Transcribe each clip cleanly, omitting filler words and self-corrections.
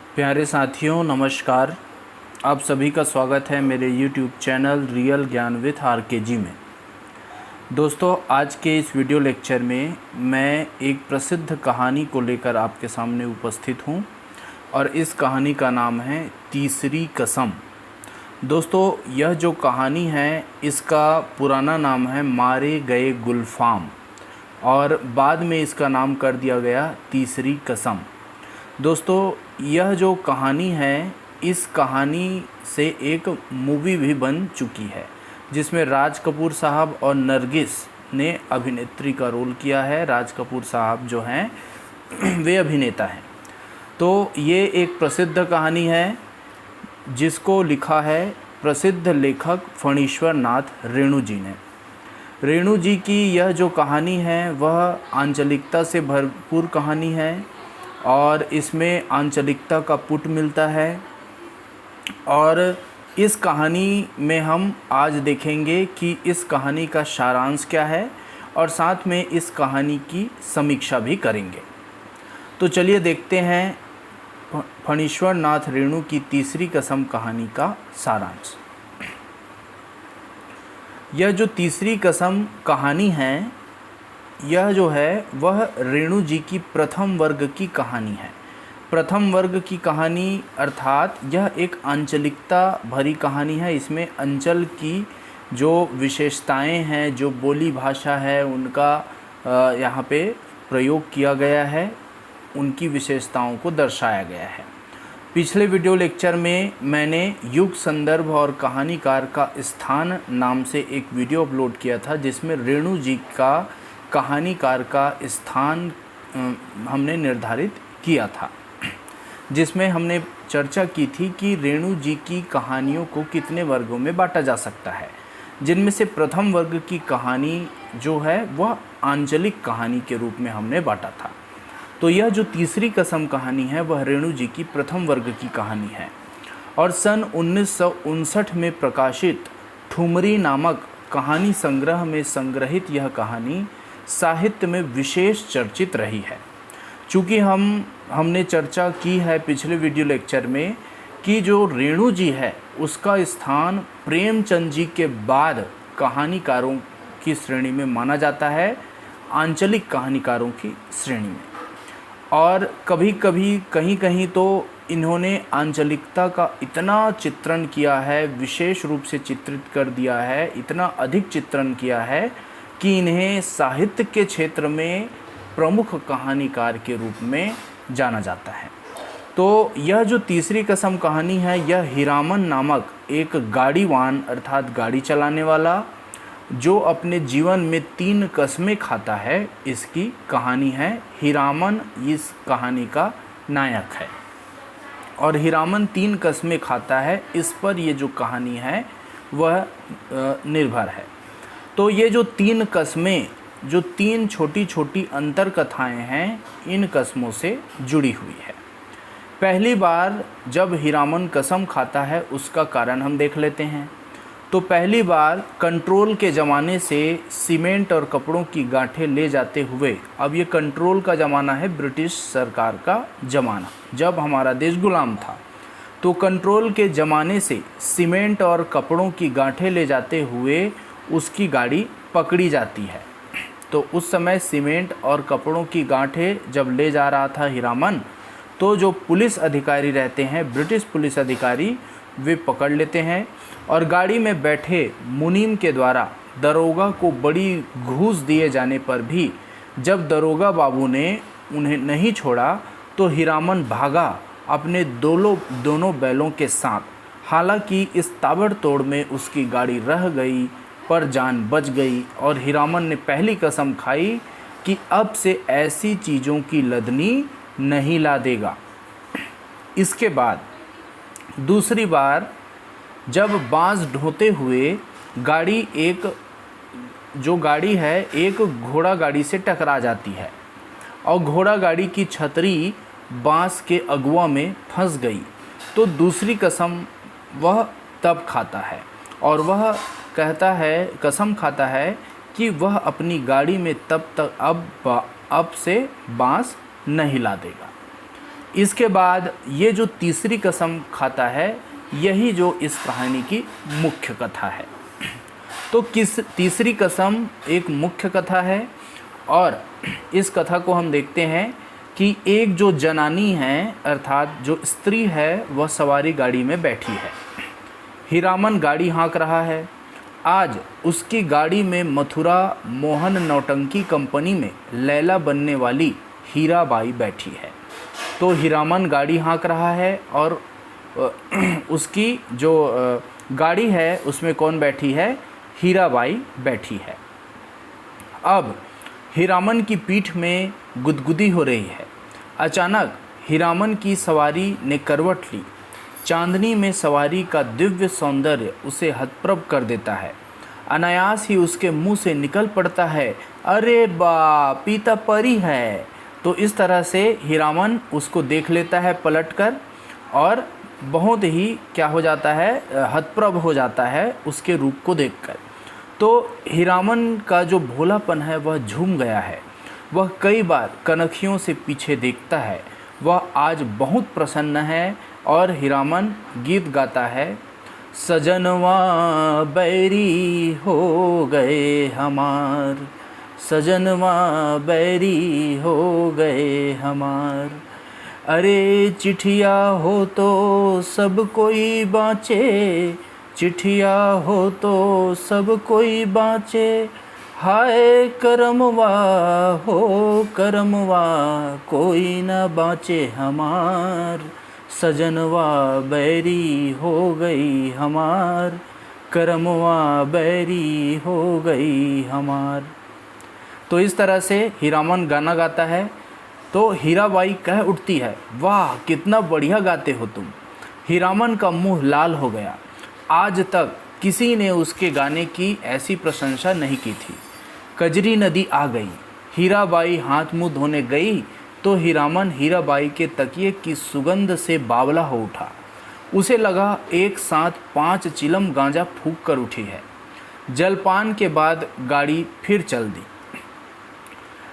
प्यारे साथियों नमस्कार। आप सभी का स्वागत है मेरे YouTube चैनल रियल ज्ञान विथ RKG में। दोस्तों, आज के इस वीडियो लेक्चर में मैं एक प्रसिद्ध कहानी को लेकर आपके सामने उपस्थित हूँ और इस कहानी का नाम है तीसरी कसम। दोस्तों, यह जो कहानी है इसका पुराना नाम है मारे गए गुलफाम और बाद में इसका नाम कर दिया गया तीसरी कसम। दोस्तों, यह जो कहानी है इस कहानी से एक मूवी भी बन चुकी है जिसमें राज कपूर साहब और नरगिस ने अभिनेत्री का रोल किया है। राज कपूर साहब जो हैं वे अभिनेता हैं। तो ये एक प्रसिद्ध कहानी है जिसको लिखा है प्रसिद्ध लेखक फणीश्वर नाथ रेणु जी ने। रेणु जी की यह जो कहानी है वह आंचलिकता से भरपूर कहानी है और इसमें आंचलिकता का पुट मिलता है और इस कहानी में हम आज देखेंगे कि इस कहानी का सारांश क्या है और साथ में इस कहानी की समीक्षा भी करेंगे। तो चलिए देखते हैं फणीश्वर नाथ रेणु की तीसरी कसम कहानी का सारांश। यह जो तीसरी कसम कहानी है यह जो है वह रेणु जी की प्रथम वर्ग की कहानी है। प्रथम वर्ग की कहानी अर्थात यह एक आंचलिकता भरी कहानी है। इसमें अंचल की जो विशेषताएं हैं, जो बोली भाषा है, उनका यहाँ पे प्रयोग किया गया है, उनकी विशेषताओं को दर्शाया गया है। पिछले वीडियो लेक्चर में मैंने युग, संदर्भ और कहानीकार का स्थान नाम से एक वीडियो अपलोड किया था जिसमें रेणु जी का कहानीकार का स्थान हमने निर्धारित किया था, जिसमें हमने चर्चा की थी कि रेणु जी की कहानियों को कितने वर्गों में बांटा जा सकता है, जिनमें से प्रथम वर्ग की कहानी जो है वह आंचलिक कहानी के रूप में हमने बांटा था। तो यह जो तीसरी कसम कहानी है वह रेणु जी की प्रथम वर्ग की कहानी है और सन 1959 में प्रकाशित ठुमरी नामक कहानी संग्रह में संग्रहित यह कहानी साहित्य में विशेष चर्चित रही है। चूँकि हमने चर्चा की है पिछले वीडियो लेक्चर में कि जो रेणु जी है उसका स्थान प्रेमचंद जी के बाद कहानीकारों की श्रेणी में माना जाता है, आंचलिक कहानीकारों की श्रेणी में। और कभी कभी कहीं कहीं तो इन्होंने आंचलिकता का इतना चित्रण किया है, विशेष रूप से चित्रित कर दिया है, इतना अधिक चित्रण किया है कि इन्हें साहित्य के क्षेत्र में प्रमुख कहानीकार के रूप में जाना जाता है। तो यह जो तीसरी कसम कहानी है यह हीरामन नामक एक गाड़ीवान अर्थात गाड़ी चलाने वाला जो अपने जीवन में 3 कस्में खाता है, इसकी कहानी है। हीरामन इस कहानी का नायक है और हीरामन 3 कस्में खाता है, इस पर ये जो कहानी है वह निर्भर है। तो ये जो 3 कस्में, जो 3 छोटी छोटी अंतर कथाएँ हैं, इन कस्मों से जुड़ी हुई है। पहली बार जब हीरामन कसम खाता है उसका कारण हम देख लेते हैं। तो पहली बार कंट्रोल के ज़माने से सीमेंट और कपड़ों की गांठें ले जाते हुए, अब ये कंट्रोल का ज़माना है, ब्रिटिश सरकार का ज़माना, जब हमारा देश गुलाम था। तो कंट्रोल के ज़माने से सीमेंट और कपड़ों की गांठें ले जाते हुए उसकी गाड़ी पकड़ी जाती है। तो उस समय सीमेंट और कपड़ों की गांठें जब ले जा रहा था हीरामन, तो जो पुलिस अधिकारी रहते हैं, ब्रिटिश पुलिस अधिकारी, वे पकड़ लेते हैं और गाड़ी में बैठे मुनीम के द्वारा दरोगा को बड़ी घूस दिए जाने पर भी जब दरोगा बाबू ने उन्हें नहीं छोड़ा तो हीरामन भागा अपने दोनों बैलों के साथ। हालांकि इस ताबड़तोड़ में उसकी गाड़ी रह गई पर जान बच गई और हीरामन ने पहली कसम खाई कि अब से ऐसी चीज़ों की लदनी नहीं ला देगा। इसके बाद दूसरी बार जब बांस ढोते हुए गाड़ी एक घोड़ा गाड़ी से टकरा जाती है और घोड़ा गाड़ी की छतरी बांस के अगुआ में फंस गई, तो दूसरी कसम वह तब खाता है और वह कसम खाता है कि वह अपनी गाड़ी में तब तक अब से बांस नहीं ला देगा। इसके बाद ये जो तीसरी कसम खाता है, यही जो इस कहानी की मुख्य कथा है। तो तीसरी कसम एक मुख्य कथा है और इस कथा को हम देखते हैं कि एक जो जनानी है अर्थात जो स्त्री है वह सवारी गाड़ी में बैठी है। हीरामन गाड़ी हाँक रहा है। आज उसकी गाड़ी में मथुरा मोहन नौटंकी कंपनी में लैला बनने वाली हीराबाई बैठी है। तो हीरामन गाड़ी हाँक रहा है और उसकी जो गाड़ी है उसमें कौन बैठी है? हीराबाई बैठी है। अब हीरामन की पीठ में गुदगुदी हो रही है। अचानक हीरामन की सवारी ने करवट ली। चांदनी में सवारी का दिव्य सौंदर्य उसे हतप्रभ कर देता है। अनायास ही उसके मुंह से निकल पड़ता है, अरे बाप, पीता परी है। तो इस तरह से हीरामन उसको देख लेता है पलटकर और बहुत ही क्या हो जाता है, हतप्रभ हो जाता है उसके रूप को देखकर। तो हीरामन का जो भोलापन है वह झूम गया है। वह कई बार कनखियों से पीछे देखता है। वह आज बहुत प्रसन्न है और हीरामन गीत गाता है, सजनवा बैरी हो गए हमार, सजनवा बैरी हो गए हमार। अरे चिट्ठिया हो तो सब कोई बाँचे, चिट्ठिया हो तो सब कोई बाँचे, हाय करमवा हो करमवा कोई न बाँचे हमार, सजनवा बैरी हो गई हमार, करमवा बैरी हो गई हमार। तो इस तरह से हीरामन गाना गाता है। तो हीराबाई कह उठती है, वाह कितना बढ़िया गाते हो तुम। हीरामन का मुंह लाल हो गया। आज तक किसी ने उसके गाने की ऐसी प्रशंसा नहीं की थी। कजरी नदी आ गई। हीराबाई हाथ मुंह धोने गई तो हीरामन हीराबाई के तकिए की सुगंध से बावला हो उठा। उसे लगा एक साथ 5 चिलम गांजा फूंक कर उठी है। जलपान के बाद गाड़ी फिर चल दी।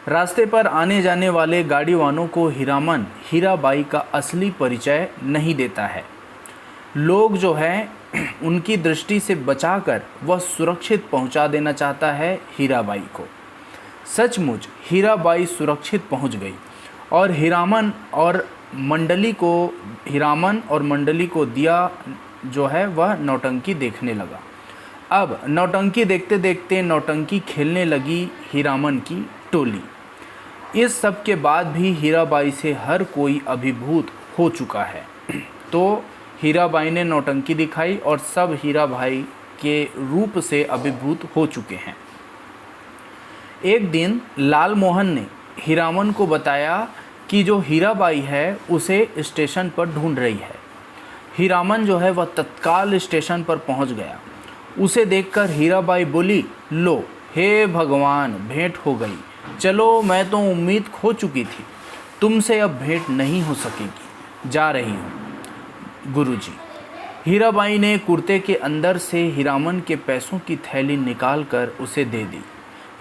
रास्ते पर आने जाने वाले गाड़ी वालों को हीरामन हीराबाई का असली परिचय नहीं देता है। लोग जो है उनकी दृष्टि से बचाकर वह सुरक्षित पहुंचा देना चाहता है हीराबाई को। सचमुच हीराबाई सुरक्षित पहुंच गई और हीरामन और मंडली को दिया जो है वह नौटंकी देखने लगा। अब नौटंकी देखते देखते नौटंकी खेलने लगी हीरामन की टोली। इस सब के बाद भी हीराबाई से हर कोई अभिभूत हो चुका है। तो हीराबाई ने नौटंकी दिखाई और सब हीराबाई के रूप से अभिभूत हो चुके हैं। एक दिन लाल मोहन ने हीरामन को बताया कि जो हीराबाई है उसे स्टेशन पर ढूंढ रही है। हीरामन जो है वह तत्काल स्टेशन पर पहुंच गया। उसे देखकर हीराबाई बोली, लो हे भगवान, भेंट हो गई। चलो, मैं तो उम्मीद खो चुकी थी, तुमसे अब भेंट नहीं हो सकेगी, जा रही हूँ गुरुजी। हीराबाई ने कुर्ते के अंदर से हीरामन के पैसों की थैली निकालकर उसे दे दी।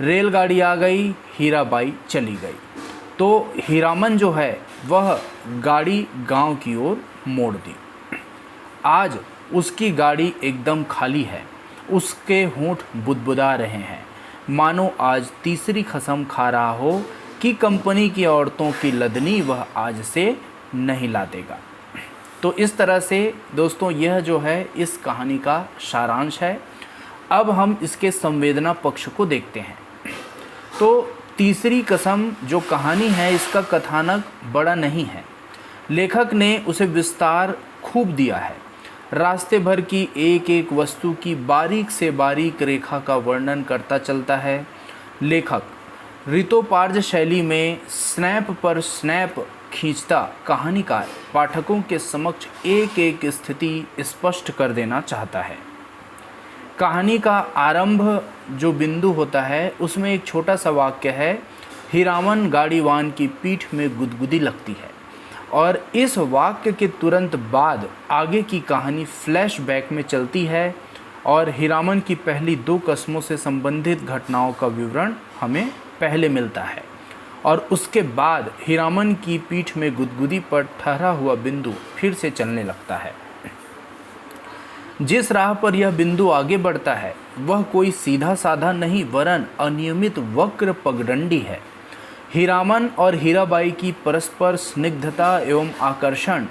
रेलगाड़ी आ गई, हीराबाई चली गई। तो हीरामन जो है वह गाड़ी गांव की ओर मोड़ दी। आज उसकी गाड़ी एकदम खाली है। उसके होंठ बुदबुदा रहे हैं, मानो आज तीसरी कसम खा रहा हो कि कंपनी की औरतों की लदनी वह आज से नहीं ला देगा। तो इस तरह से दोस्तों यह जो है इस कहानी का सारांश है। अब हम इसके संवेदना पक्ष को देखते हैं। तो तीसरी कसम जो कहानी है इसका कथानक बड़ा नहीं है। लेखक ने उसे विस्तार खूब दिया है। रास्ते भर की एक एक वस्तु की बारीक से बारीक रेखा का वर्णन करता चलता है। लेखक ऋतोपार्ज शैली में स्नैप पर स्नैप खींचता कहानीकार पाठकों के समक्ष एक एक स्थिति स्पष्ट कर देना चाहता है। कहानी का आरंभ जो बिंदु होता है उसमें एक छोटा सा वाक्य है, हीरामन गाड़ीवान की पीठ में गुदगुदी लगती है। और इस वाक्य के तुरंत बाद आगे की कहानी फ्लैशबैक में चलती है और हीरामन की पहली 2 कसमों से संबंधित घटनाओं का विवरण हमें पहले मिलता है। और उसके बाद हीरामन की पीठ में गुदगुदी पर ठहरा हुआ बिंदु फिर से चलने लगता है। जिस राह पर यह बिंदु आगे बढ़ता है वह कोई सीधा साधा नहीं वरन अनियमित वक्र पगडंडी है। हीरामन और हीराबाई की परस्पर स्निग्धता एवं आकर्षण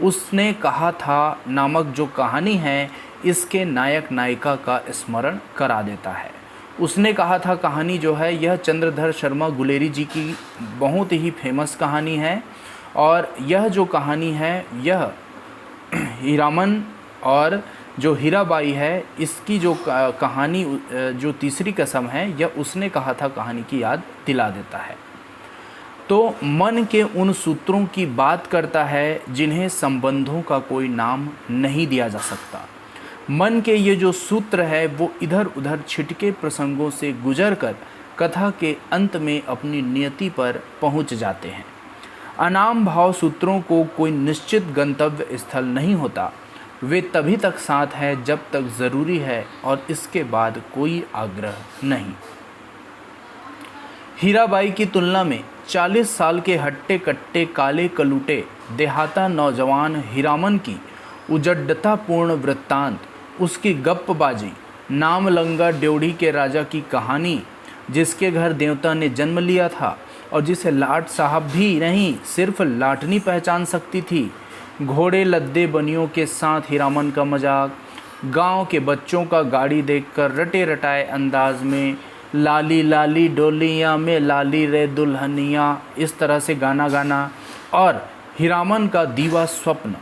उसने कहा था नामक जो कहानी है इसके नायक नायिका का स्मरण करा देता है। उसने कहा था कहानी जो है यह चंद्रधर शर्मा गुलेरी जी की बहुत ही फेमस कहानी है और यह जो कहानी है यह हीरामन और जो हीराबाई है इसकी जो कहानी जो तीसरी कसम है यह उसने कहा था कहानी की याद दिला देता है। तो मन के उन सूत्रों की बात करता है जिन्हें संबंधों का कोई नाम नहीं दिया जा सकता। मन के ये जो सूत्र है वो इधर उधर छिटके प्रसंगों से गुजरकर कथा के अंत में अपनी नियति पर पहुंच जाते हैं। अनाम भाव सूत्रों को कोई निश्चित गंतव्य स्थल नहीं होता, वे तभी तक साथ है जब तक ज़रूरी है और इसके बाद कोई आग्रह नहीं। हीराबाई की तुलना में 40 साल के हट्टे कट्टे काले कलूटे देहाता नौजवान हीरामन की उजड्डतापूर्ण वृत्तांत, उसकी गप्पबाजी, नाम लंगा ड्योढ़ी के राजा की कहानी जिसके घर देवता ने जन्म लिया था और जिसे लाट साहब भी नहीं सिर्फ लाटनी पहचान सकती थी, घोड़े लद्दे बनियों के साथ हीरामन का मजाक, गांव के बच्चों का गाड़ी देखकर रटे रटाए अंदाज में लाली लाली डोलियाँ में लाली रे दुल्हनिया इस तरह से गाना गाना और हीरामन का दीवा स्वप्न,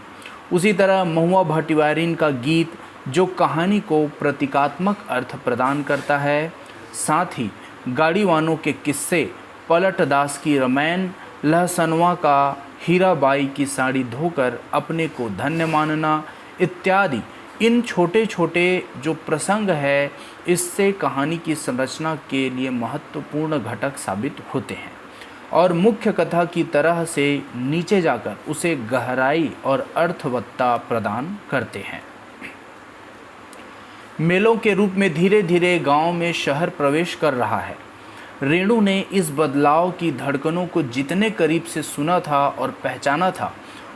उसी तरह महुआ भटियारिन का गीत जो कहानी को प्रतीकात्मक अर्थ प्रदान करता है, साथ ही गाड़ीवानों के किस्से, पलट दास की रामायण, लहसनवा का हीराबाई की साड़ी धोकर अपने को धन्य मानना इत्यादि इन छोटे छोटे जो प्रसंग है इससे कहानी की संरचना के लिए महत्वपूर्ण घटक साबित होते हैं और मुख्य कथा की तरह से नीचे जाकर उसे गहराई और अर्थवत्ता प्रदान करते हैं। मेलों के रूप में धीरे धीरे गांव में शहर प्रवेश कर रहा है। रेणु ने इस बदलाव की धड़कनों को जितने करीब से सुना था और पहचाना था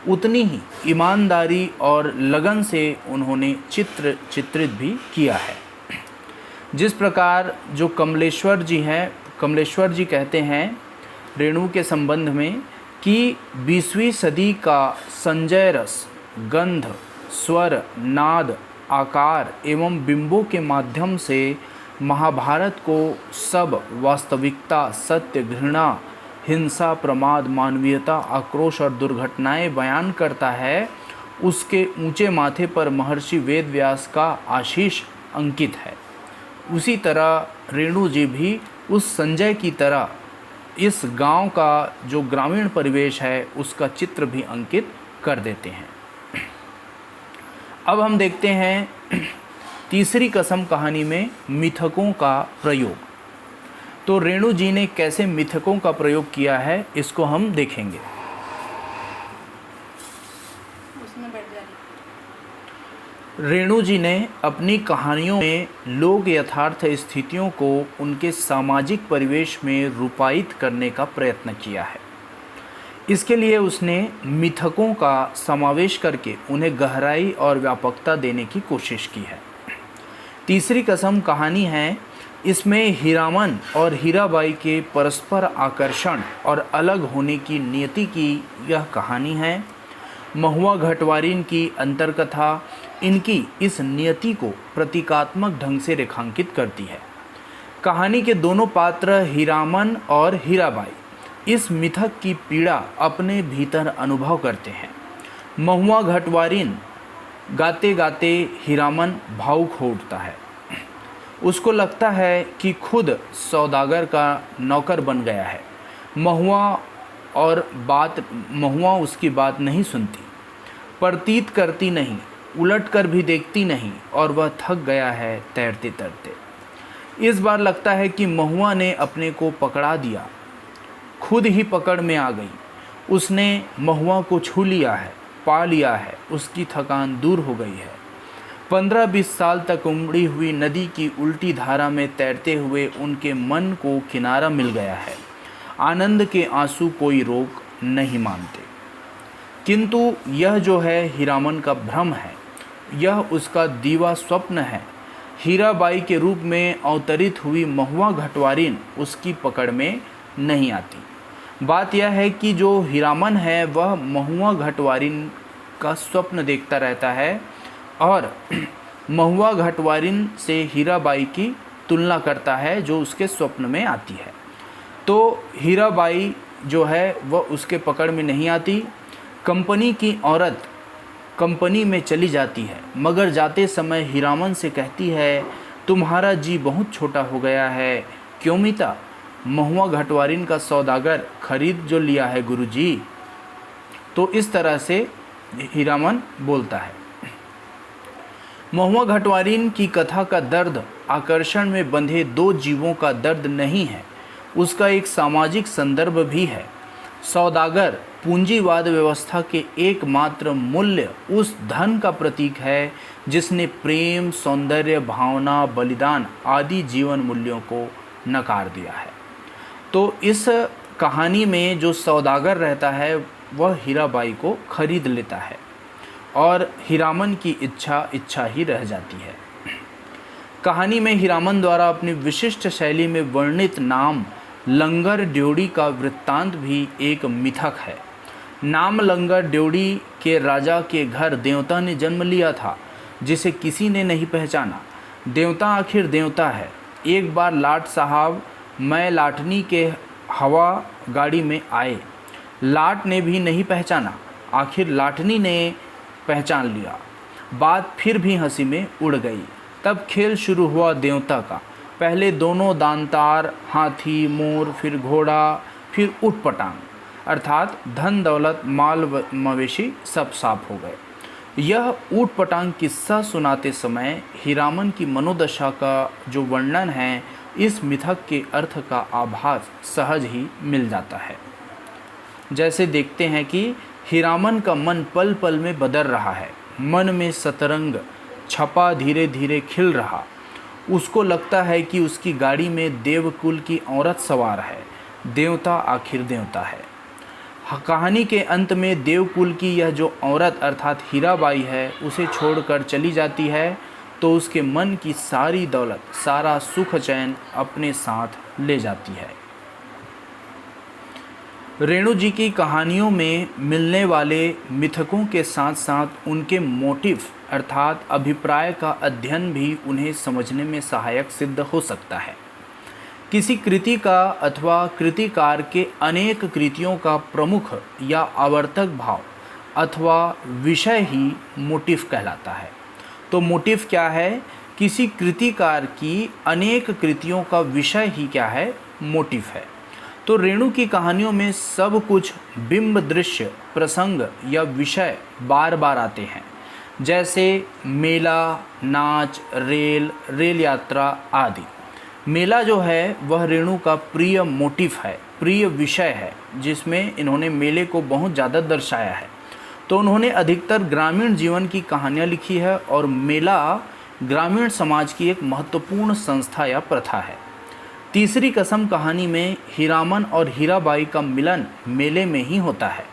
उतनी ही ईमानदारी और लगन से उन्होंने चित्रित भी किया है। जिस प्रकार जो कमलेश्वर जी हैं, कमलेश्वर जी कहते हैं रेणु के संबंध में कि 20वीं सदी का संजय रस, गंध, स्वर, नाद, आकार एवं बिंबों के माध्यम से महाभारत को सब वास्तविकता, सत्य, घृणा, हिंसा, प्रमाद, मानवीयता, आक्रोश और दुर्घटनाएं बयान करता है, उसके ऊंचे माथे पर महर्षि वेदव्यास का आशीष अंकित है। उसी तरह रेणु जी भी उस संजय की तरह इस गांव का जो ग्रामीण परिवेश है उसका चित्र भी अंकित कर देते हैं। अब हम देखते हैं तीसरी कसम कहानी में मिथकों का प्रयोग। तो रेणु जी ने कैसे मिथकों का प्रयोग किया है इसको हम देखेंगे। रेणु जी ने अपनी कहानियों में लोक यथार्थ स्थितियों को उनके सामाजिक परिवेश में रूपायित करने का प्रयत्न किया है। इसके लिए उसने मिथकों का समावेश करके उन्हें गहराई और व्यापकता देने की कोशिश की है। तीसरी कसम कहानी है, इसमें हीरामन और हीराबाई के परस्पर आकर्षण और अलग होने की नियति की यह कहानी है। महुआ घटवारिन की अंतरकथा इनकी इस नियति को प्रतीकात्मक ढंग से रेखांकित करती है। कहानी के दोनों पात्र हीरामन और हीराबाई इस मिथक की पीड़ा अपने भीतर अनुभव करते हैं। महुआ घटवारिन गाते गाते हीरामन भावुक हो उठता है। उसको लगता है कि खुद सौदागर का नौकर बन गया है। महुआ उसकी बात नहीं सुनती, प्रतीत करती नहीं, उलट कर भी देखती नहीं और वह थक गया है तैरते तैरते। इस बार लगता है कि महुआ ने अपने को पकड़ा दिया, खुद ही पकड़ में आ गई। उसने महुआ को छू लिया है, पा लिया है, उसकी थकान दूर हो गई है। 15-20 साल तक उमड़ी हुई नदी की उल्टी धारा में तैरते हुए उनके मन को किनारा मिल गया है। आनंद के आंसू कोई रोक नहीं मानते। किंतु यह जो है हीरामन का भ्रम है, यह उसका दीवा स्वप्न है। हीराबाई के रूप में अवतरित हुई महुआ घटवारिन उसकी पकड़ में नहीं आती। बात यह है कि जो हीरामन है वह महुआ घटवारिन का स्वप्न देखता रहता है और महुआ घटवारिन से हीराबाई की तुलना करता है जो उसके स्वप्न में आती है। तो हीराबाई जो है वह उसके पकड़ में नहीं आती। कंपनी की औरत कंपनी में चली जाती है, मगर जाते समय हीरामन से कहती है, तुम्हारा जी बहुत छोटा हो गया है। क्यों मीता? महुआ घटवारिन का सौदागर खरीद जो लिया है गुरुजी। तो इस तरह से हीरामन बोलता है। महुआ घटवारिन की कथा का दर्द आकर्षण में बंधे दो जीवों का दर्द नहीं है, उसका एक सामाजिक संदर्भ भी है। सौदागर पूंजीवाद व्यवस्था के एकमात्र मूल्य उस धन का प्रतीक है जिसने प्रेम, सौंदर्य, भावना, बलिदान आदि जीवन मूल्यों को नकार दिया है। तो इस कहानी में जो सौदागर रहता है वह हीराबाई को खरीद लेता है और हीरामन की इच्छा ही रह जाती है। कहानी में हीरामन द्वारा अपनी विशिष्ट शैली में वर्णित नाम लंगर ड्योढ़ी का वृत्तांत भी एक मिथक है। नाम लंगर ड्योढ़ी के राजा के घर देवता ने जन्म लिया था जिसे किसी ने नहीं पहचाना। देवता आखिर देवता है। एक बार लाट साहब मैं लाटनी के हवा गाड़ी में आए। लाट ने भी नहीं पहचाना, आखिर लाटनी ने पहचान लिया। बात फिर भी हंसी में उड़ गई। तब खेल शुरू हुआ देवता का। पहले दोनों दानतार, हाथी, मोर, फिर घोड़ा, फिर ऊटपटांग, अर्थात धन दौलत माल मवेशी सब साफ हो गए। यह ऊटपटांग किस्सा सुनाते समय हीरामन की मनोदशा का जो वर्णन है, इस मिथक के अर्थ का आभास सहज ही मिल जाता है। जैसे देखते हैं कि हीरामन का मन पल पल में बदल रहा है। मन में सतरंग छपा धीरे धीरे खिल रहा। उसको लगता है कि उसकी गाड़ी में देवकुल की औरत सवार है। देवता आखिर देवता है। कहानी के अंत में देवकुल की यह जो औरत अर्थात हीराबाई है उसे छोड़कर चली जाती है, तो उसके मन की सारी दौलत, सारा सुख चैन अपने साथ ले जाती है। रेणु जी की कहानियों में मिलने वाले मिथकों के साथ साथ उनके मोटिव अर्थात अभिप्राय का अध्ययन भी उन्हें समझने में सहायक सिद्ध हो सकता है। किसी कृति का अथवा कृतिकार के अनेक कृतियों का प्रमुख या आवर्तक भाव अथवा विषय ही मोटिव कहलाता है। तो मोटिव क्या है? किसी कृतिकार की अनेक कृतियों का विषय ही क्या है? मोटिव है। तो रेणु की कहानियों में सब कुछ बिंब, दृश्य, प्रसंग या विषय बार बार आते हैं, जैसे मेला, नाच, रेल यात्रा आदि। मेला जो है वह रेणु का प्रिय मोटिव है, प्रिय विषय है, जिसमें इन्होंने मेले को बहुत ज़्यादा दर्शाया है। तो उन्होंने अधिकतर ग्रामीण जीवन की कहानियाँ लिखी है और मेला ग्रामीण समाज की एक महत्वपूर्ण संस्था या प्रथा है। तीसरी कसम कहानी में हीरामन और हीराबाई का मिलन मेले में ही होता है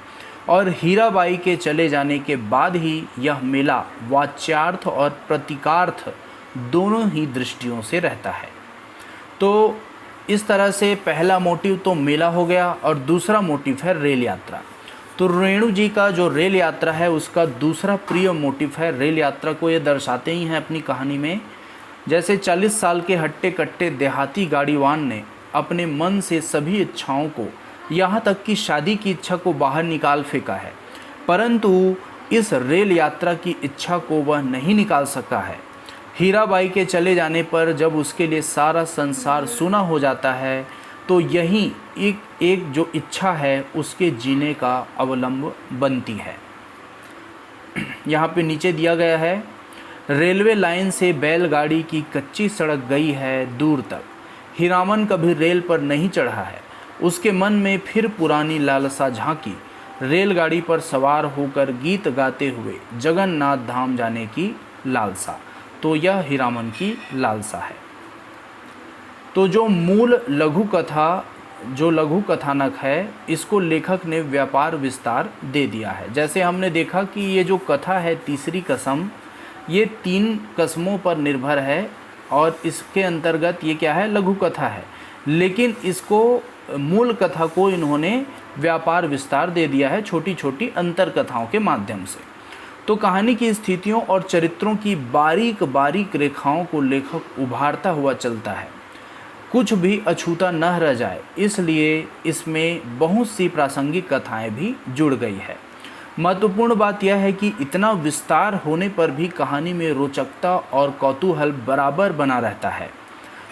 और हीराबाई के चले जाने के बाद ही यह मेला वाच्यार्थ और प्रतीकार्थ दोनों ही दृष्टियों से रहता है। तो इस तरह से पहला मोटिव तो मेला हो गया और दूसरा मोटिव है रेल यात्रा। तो रेणु जी का जो रेल यात्रा है उसका दूसरा प्रिय मोटिव है। रेल यात्रा को ये दर्शाते ही हैं अपनी कहानी में, जैसे 40 साल के हट्टे कट्टे देहाती गाड़ीवान ने अपने मन से सभी इच्छाओं को, यहाँ तक कि शादी की इच्छा को बाहर निकाल फेंका है, परंतु इस रेल यात्रा की इच्छा को वह नहीं निकाल सका है। हीराबाई के चले जाने पर जब उसके लिए सारा संसार सूना हो जाता है, तो यही एक जो इच्छा है उसके जीने का अवलंब बनती है। यहाँ पे नीचे दिया गया है, रेलवे लाइन से बैलगाड़ी की कच्ची सड़क गई है दूर तक। हीरामन कभी रेल पर नहीं चढ़ा है। उसके मन में फिर पुरानी लालसा झांकी, रेलगाड़ी पर सवार होकर गीत गाते हुए जगन्नाथ धाम जाने की लालसा। तो यह हीरामन की लालसा है। तो जो मूल लघु कथा जो लघु कथानक है इसको लेखक ने व्यापार विस्तार दे दिया है। जैसे हमने देखा कि ये जो कथा है तीसरी कसम, ये 3 कस्मों पर निर्भर है और इसके अंतर्गत ये क्या है, लघु कथा है, लेकिन इसको मूल कथा को इन्होंने व्यापार विस्तार दे दिया है छोटी छोटी अंतर कथाओं के माध्यम से। तो कहानी की स्थितियों और चरित्रों की बारीक बारीक रेखाओं को लेखक उभारता हुआ चलता है, कुछ भी अछूता न रह जाए, इसलिए इसमें बहुत सी प्रासंगिक कथाएं भी जुड़ गई है। महत्वपूर्ण बात यह है कि इतना विस्तार होने पर भी कहानी में रोचकता और कौतूहल बराबर बना रहता है।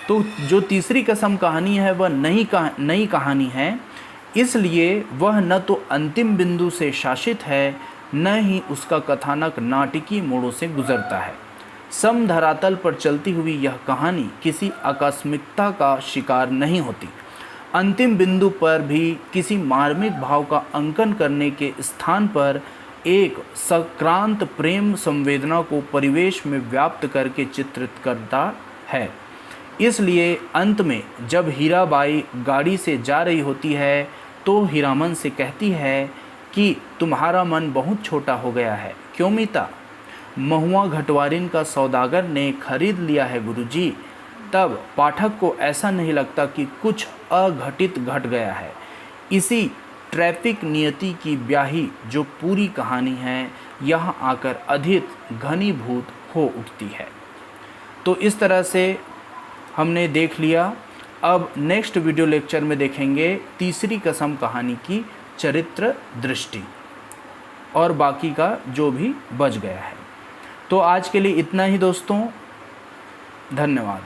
तो जो तीसरी कसम कहानी है वह नई कहानी है, इसलिए वह न तो अंतिम बिंदु से शासित है, न ही उसका कथानक नाटकीय मोड़ों से गुजरता है। सम धरातल पर चलती हुई यह कहानी किसी आकस्मिकता का शिकार नहीं होती। अंतिम बिंदु पर भी किसी मार्मिक भाव का अंकन करने के स्थान पर एक सक्रांत प्रेम संवेदना को परिवेश में व्याप्त करके चित्रित करता है। इसलिए अंत में जब हीराबाई गाड़ी से जा रही होती है तो हीरामन से कहती है कि तुम्हारा मन बहुत छोटा हो गया है। क्यों मीता? महुआ घटवारिन का सौदागर ने खरीद लिया है गुरुजी। तब पाठक को ऐसा नहीं लगता कि कुछ अघटित घट गया है। इसी ट्रैफिक नियति की ब्याही जो पूरी कहानी है यहाँ आकर अधिक घनीभूत हो उठती है। तो इस तरह से हमने देख लिया। अब नेक्स्ट वीडियो लेक्चर में देखेंगे तीसरी कसम कहानी की चरित्र दृष्टि और बाकी का जो भी बच गया है। तो आज के लिए इतना ही दोस्तों, धन्यवाद।